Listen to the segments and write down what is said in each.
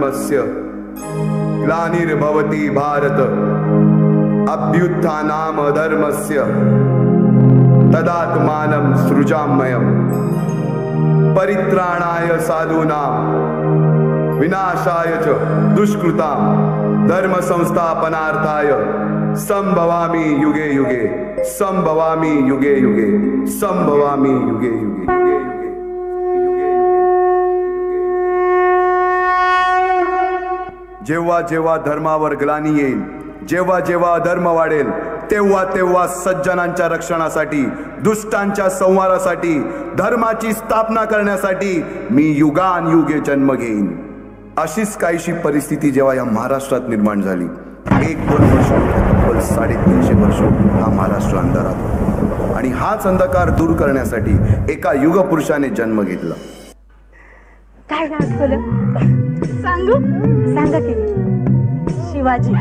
धर्मस्य ग्लानिर्भवति भारत अभ्युत्थानाम धर्मस्य तदात्मानं सृजाम्यहम् परित्राणाय साधूनां विनाशाय च दुष्कृतां धर्म संस्थापनार्थाय संभवामि युगे युगे संभवामि युगे युगे संभवामि युगे युगे। जेव्हा जेव्हा धर्मावर ग्लानी येईल, जेव्हा जेव्हा अधर्म वाढेल, तेव्हा तेव्हा सज्जनांच्या रक्षणासाठी, दुष्टांच्या संहारासाठी, धर्माची स्थापना करण्यासाठी मी युगानयुगे जन्म घेईन। अशीच काहीशी परिस्थिती जेव्हा या महाराष्ट्रात निर्माण झाली, 1-2 वर्ष तब्बल 350 वर्ष हा महाराष्ट्र अंधारात होता आणि हाच अंधकार दूर करण्यासाठी एका युगपुरुषाने जन्म घेतला। काय नाव ठेवलं सांगू? सांगा की। शिवाजी।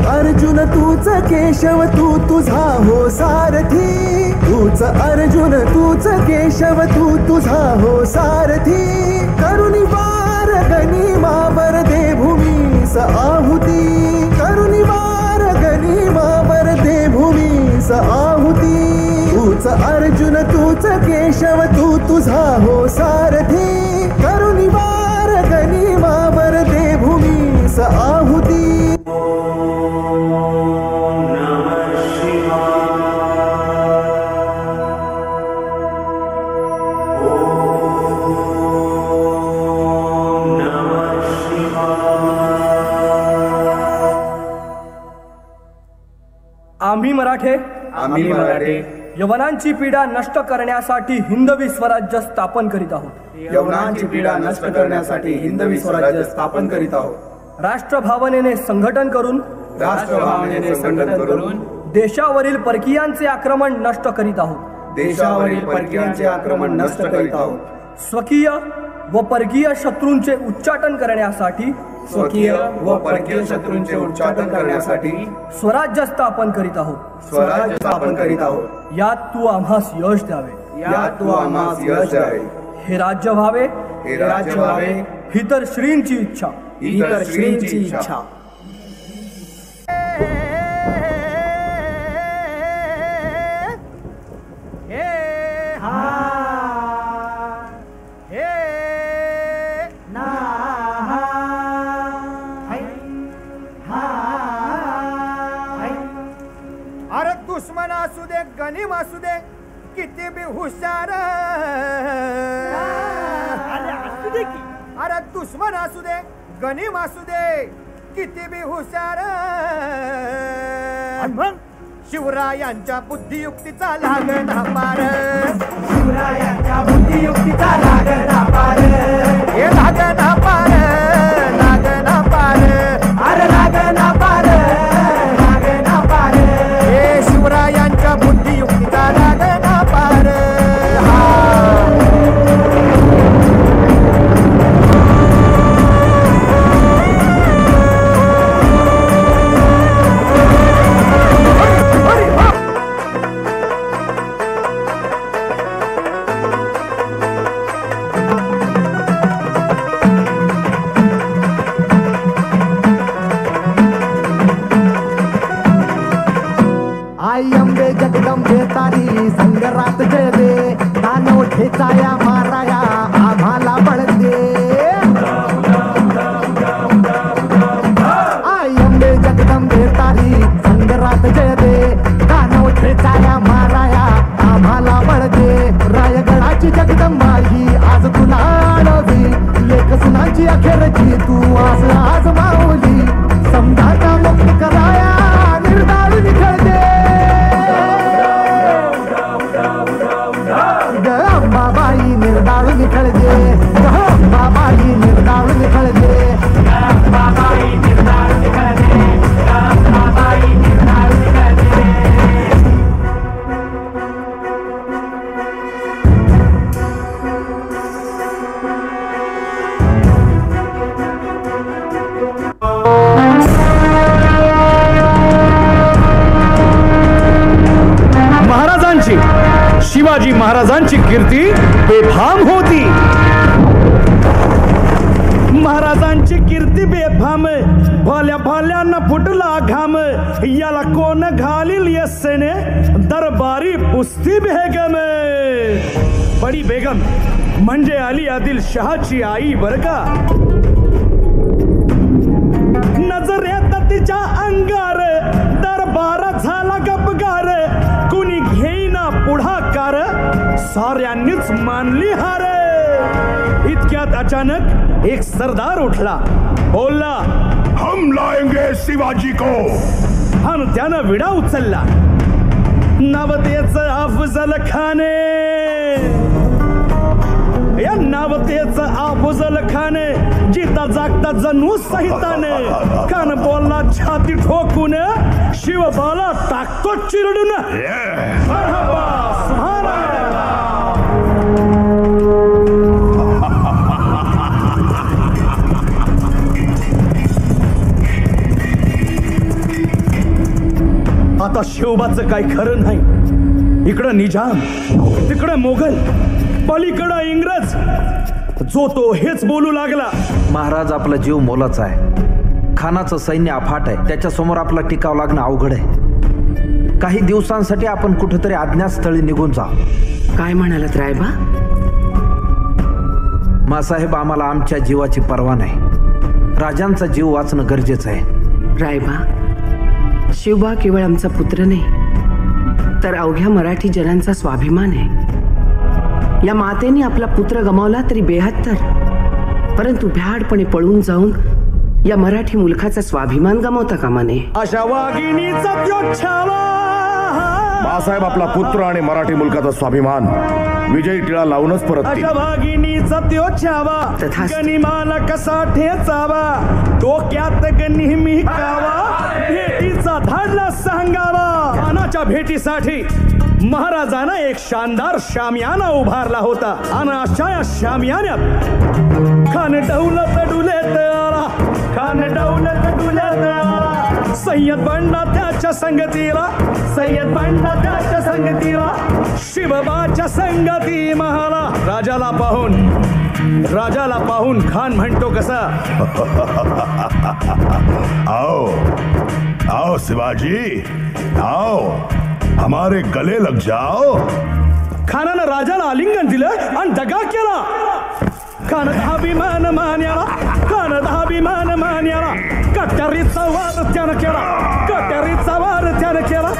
अर्जुन तूच केशव तू तुझा हो सारथी, तूच अर्जुन तूच केशव तू तुझा हो सारथी। करुणी वार गनिमावर दे भूमीस आहुती, करुणी वार गनिमावर दे भूमीस आहुती। तूच अर्जुन तूच केशव तू तुझा हो सारथी, करुणी वार गनिमावर दे भूमीस आहुती। आम्ही मराठे यवनांची पीडा नष्ट करण्यासाठी हिंदवी स्वराज्य स्थापन करीत आहोत। यवनांची पीडा नष्ट करण्यासाठी हिंदवी स्वराज्य स्थापन करीत आहोत। राष्ट्रभावनेने संघटन करून देशावरील परकीयांचे आक्रमण नष्ट करीत आहोत। देशावरील परकीयांचे आक्रमण नष्ट करीत आहोत। स्वकीय व परकीय शत्रूंचे उच्चाटन करण्यासाठी स्वराज्य स्थापन करीत आहोत। यात तू आम्हास यश द्यावे, हे राज्य व्हावे ही तर श्रींची इच्छा। दुश्मन असू दे गनीम असू दे किती बी हुशार, अरे दुश्मन असू दे गनीम असू दे किती बी हुशार। शिवरायांच्या बुद्धियुक्तीचा लागना पार, शिवरायांच्या बुद्धियुक्तीचा लागना पार, हे लागना पार, लागना पार, अरे लागना पार, लागना पार, हे शिवरायांच्या बुद्धियुक्तीचा लागना पार। ठेचाया माराया आम्हाला बळदे आई अंबे जगदंबे तारी संगरात जय दे कानव ठेचाया माराया आम्हाला बळदे रायगडाची जगदंबा ही आज तुला आळवी लेख सुनाची अखेरची तू आज माऊली समजाचा मुक्त कराया निर्धार निखळदे अंबाबाई निर्धार निखळदे अंबाबाई निर्धार निखळदे अंबाबाई निर्धार निखळदे अंबाबाई निर्धार निखळदे शिवाजी महाराजांची कीर्ती बेफाम होती. महाराजांची कीर्ती बेफाम भाल्या भाल्यांना फुटला घाम याला कोण घालील यस्सेने दरबारी पुस्ती बेगम. बडी बेगम म्हणजे अली आदिल शहाची आई बर का. नजरेत तिच्या अंगार दरबार झाला गपगार कुणी घेईना पुढाकार साऱ्यांनीच मानली हार. इतक्यात अचानक एक सरदार उठला बोलला हम लाएंगे शिवाजी को. आणि त्यानं विडा उचलला. नवतेच अफजल खाने या नवतेच अफजल खाने जिता जागता जणू सहिताने कान बोलला छाती ठोकून शिवबाला टाकतो चिरडून. आता शिवबाचं काही खरं नाही. इकडं निजाम तिकडं मोगल पलीकडं इंग्रज जो तो हेच बोलू लागला. महाराज आपला जीव मोलाचा आहे. खानाचं सैन्य अफाट आहे. त्याच्या समोर आपला टिकाव लागणं अवघड आहे. काही दिवसांसाठी आपण कुठेतरी अज्ञातस्थळी निघून जा. काय म्हणालात रायबा. मासाहेब आम्हाला आमच्या जीवाची पर्वा नाही. राजांचा जीव वाचणं गरजेचं आहे. रायबा शिवबा केवळ आमचा पुत्र नाही तर अवघ्या मराठी जनांचा स्वाभिमान आहे. या मातेने आपला पुत्र गमावला तरी 72 परंतु भ्याडपणे पळून जाऊन या मराठी मुलखाचा स्वाभिमान गमावता कामा नये. अशा वाघिणीचा त्योच्छावा. बाळासाहेब आपला पुत्र आणि मराठी मुलकाचा स्वाभिमान विजयी टिळा लावूनच परत. अशा वाघिणीचा त्योच्छावा गनिमाला कसा ठेचावा डोक्यात नेहमी कावा भेटीचा धाडला सांगावा. खानाच्या भेटीसाठी महाराजांना एक शानदार शामियाना उभारला होता आणि अशा या शामियान्यात खान डौलत डुलेत आला. खान डौलत डुलेत आला. सय्यद बंडा त्याच्या संगतीला. सय्यद बंडा त्याच्या संगतीला. शिवबाच्या संगती महाला. राजाला पाहून खान म्हणतो कसा आओ आओ शिवाजी आओ हमारे गले लग जाओ. खानानं राजाला आलिंगन दिलं आणि दगा केला. खान धाभिमान मान्याला. खान धाभिमान मान्याला. कट्यारीचा वार त्यानं केला. कट्यारीचा वार त्यानं केला.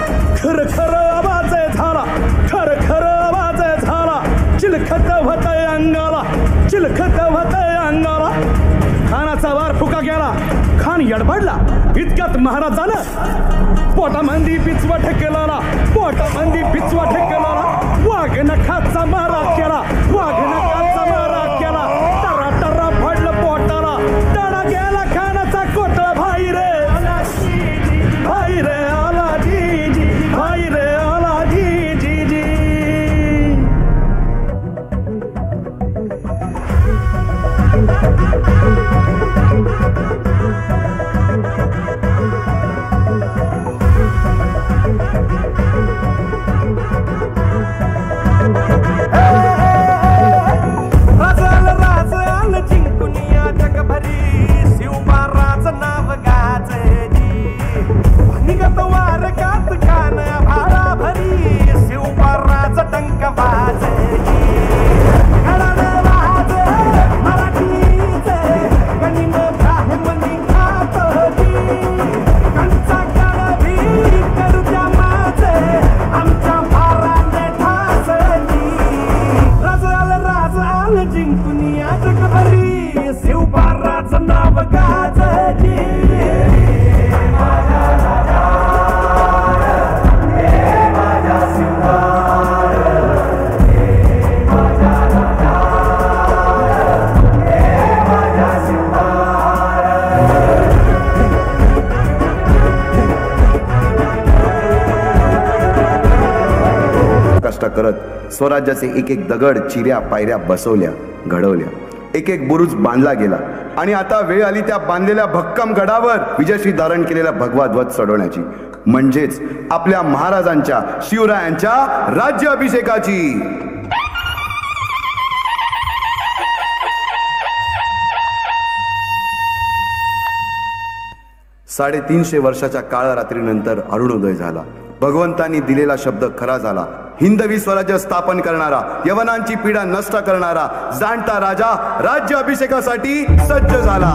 खर खर आवाज झाला. खर खर आवाज झाला. चिलखत होतय अंगाला. चिलखत होतय अंगाला. खानाचा वार फुका गेला. खान यडबडला. इतक्यात महाराजानं पोटामंदी पिचवा ठेकेला. पोटामंदी पिचवा ठेकेला. वाघ नखाचा मारा केला. वाघ नखाचा मारा केला. टरा टरा पडलं पोटाला. टळा गेला खानाचा कोटळा. भाई रे भाई रे आला जी जी. भाई रे आला जी जी जी. भारा भरी शिवबाराचा टंक वाजली. स्वराज्याचे एक एक दगड, चिऱ्या, पायऱ्या बसवल्या, घडवल्या, एक एक बुरुज बांधला गेला आणि आता वेळ आली त्या बांधलेल्या भक्कम गडावर विजयश्री धारण केलेला भगवा ध्वज चढवण्याची, म्हणजेच आपल्या महाराजांच्या, शिवरायांच्या राज्याभिषेकाची. 350 वर्षाच्या काळरात्रीनंतर अरुणोदय झाला. भगवंतांनी दिलेला शब्द खरा झाला. हिंदवी स्वराज्य स्थापन करणारा, यवनांची पीडा नष्ट करणारा जाणता राजा राज्याभिषेकासाठी सज्ज झाला.